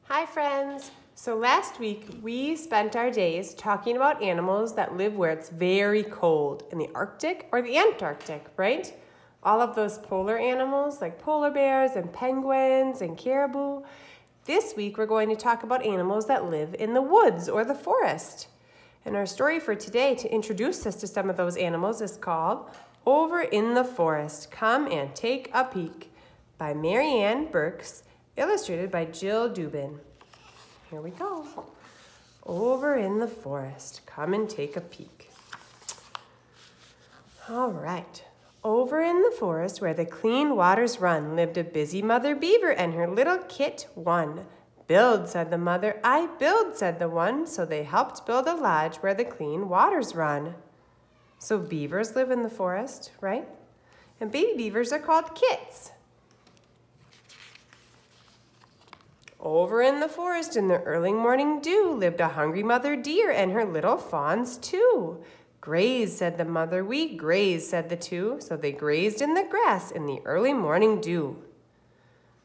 Hi friends! So last week we spent our days talking about animals that live where it's very cold, in the Arctic or the Antarctic, right? All of those polar animals like polar bears and penguins and caribou. This week we're going to talk about animals that live in the woods or the forest. And our story for today to introduce us to some of those animals is called Over in the Forest, Come and Take a Peek by Marianne Burks, illustrated by Jill Dubin. Here we go. Over in the forest, come and take a peek. All right. Over in the forest where the clean waters run lived a busy mother beaver and her little Kitt one. Build, said the mother. I build, said the one. So they helped build a lodge where the clean waters run. So beavers live in the forest, right? And baby beavers are called kits. Over in the forest in the early morning dew lived a hungry mother deer and her little fawns too. Graze, said the mother, we graze, said the two. So they grazed in the grass in the early morning dew.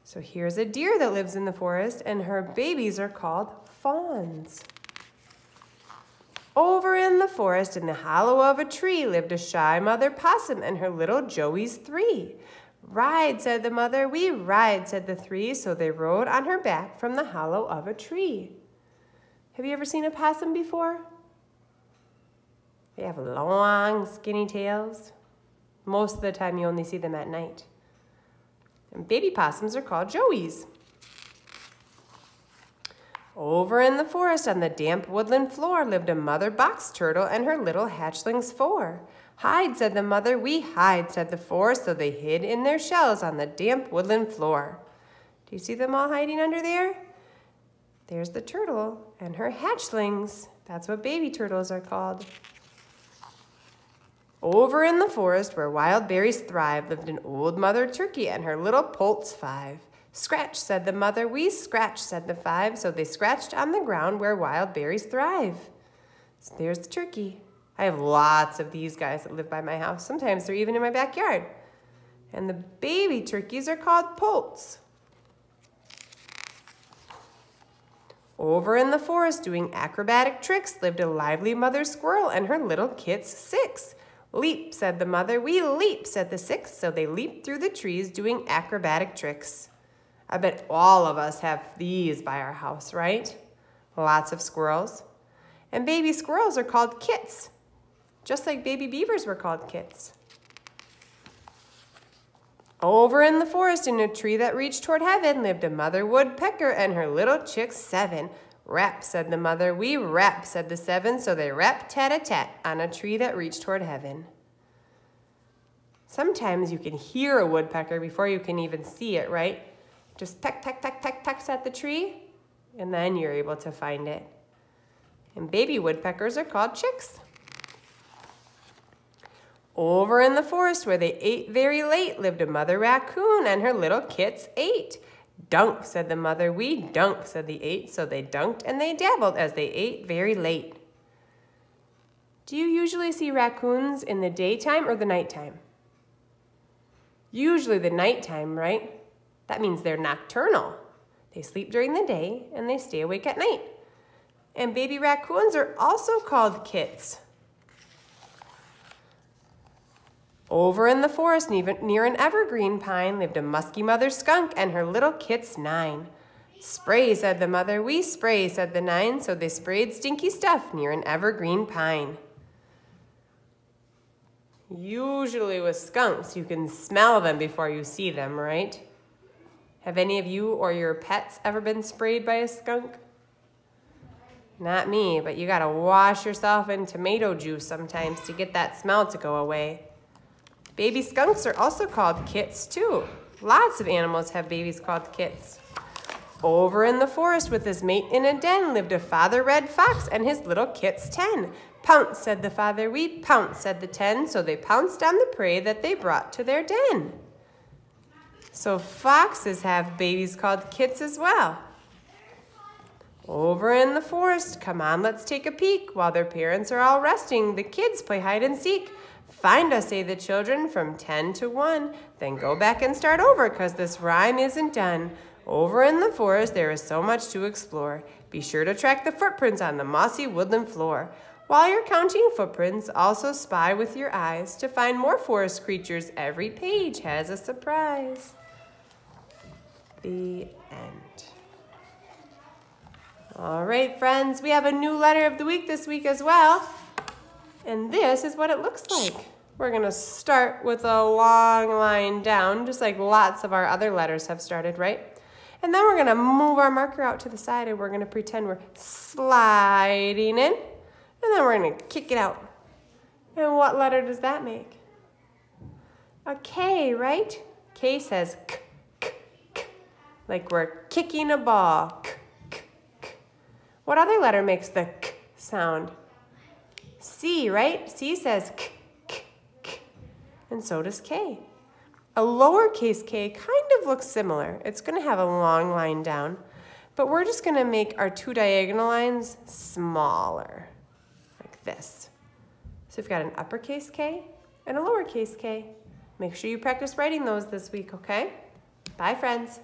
So here's a deer that lives in the forest and her babies are called fawns. Over in the forest in the hollow of a tree lived a shy mother possum and her little joeys three. Ride, said the mother, we ride, said the three, so they rode on her back from the hollow of a tree. Have you ever seen a possum before? They have long, skinny tails. Most of the time you only see them at night. And baby possums are called joeys. Over in the forest on the damp woodland floor lived a mother box turtle and her little hatchlings four. Hide, said the mother, we hide, said the four, so they hid in their shells on the damp woodland floor. Do you see them all hiding under there? There's the turtle and her hatchlings. That's what baby turtles are called. Over in the forest where wild berries thrive lived an old mother turkey and her little poults five. Scratch, said the mother, we scratch, said the five, so they scratched on the ground where wild berries thrive. So there's the turkey. I have lots of these guys that live by my house. Sometimes they're even in my backyard. And the baby turkeys are called poults. Over in the forest doing acrobatic tricks lived a lively mother squirrel and her little kits six. Leap, said the mother, we leap, said the six, so they leaped through the trees doing acrobatic tricks. I bet all of us have these by our house, right? Lots of squirrels. And baby squirrels are called kits, just like baby beavers were called kits. Over in the forest in a tree that reached toward heaven lived a mother woodpecker and her little chicks seven. Rap, said the mother, we rap, said the seven, so they rapped tat-a-tat on a tree that reached toward heaven. Sometimes you can hear a woodpecker before you can even see it, right? Just peck, peck, peck, peck, pecks at the tree, and then you're able to find it. And baby woodpeckers are called chicks. Over in the forest where they ate very late lived a mother raccoon and her little kits ate. Dunk, said the mother, we dunk, said the eight, so they dunked and they dabbled as they ate very late. Do you usually see raccoons in the daytime or the nighttime? Usually the nighttime, right? That means they're nocturnal. They sleep during the day and they stay awake at night. And baby raccoons are also called kits. Over in the forest near an evergreen pine lived a musky mother skunk and her little kits nine. Spray, said the mother, we spray, said the nine, so they sprayed stinky stuff near an evergreen pine. Usually with skunks, you can smell them before you see them, right? Have any of you or your pets ever been sprayed by a skunk? Not me, but you gotta wash yourself in tomato juice sometimes to get that smell to go away. Baby skunks are also called kits too. Lots of animals have babies called kits. Over in the forest with his mate in a den lived a father red fox and his little kits 10. Pounce, said the father, we pounce, said the 10, so they pounced on the prey that they brought to their den. So foxes have babies called kits as well. Over in the forest, come on, let's take a peek. While their parents are all resting, the kids play hide and seek. Find us, say the children, from 10 to 1. Then go back and start over, 'cause this rhyme isn't done. Over in the forest, there is so much to explore. Be sure to track the footprints on the mossy woodland floor. While you're counting footprints, also spy with your eyes to find more forest creatures. Every page has a surprise. The end. All right, friends, we have a new letter of the week this week as well. And this is what it looks like. We're gonna start with a long line down, just like lots of our other letters have started, right? And then we're gonna move our marker out to the side and we're gonna pretend we're sliding in. And then we're gonna kick it out. And what letter does that make? A K, right? K says k, k, k, like we're kicking a ball. K, k, k. What other letter makes the k sound? C, right? C says k, k, k. And so does K. A lowercase k kind of looks similar. It's gonna have a long line down, but we're just gonna make our two diagonal lines smaller, like this. So we've got an uppercase K and a lowercase k. Make sure you practice writing those this week, okay? Bye, friends.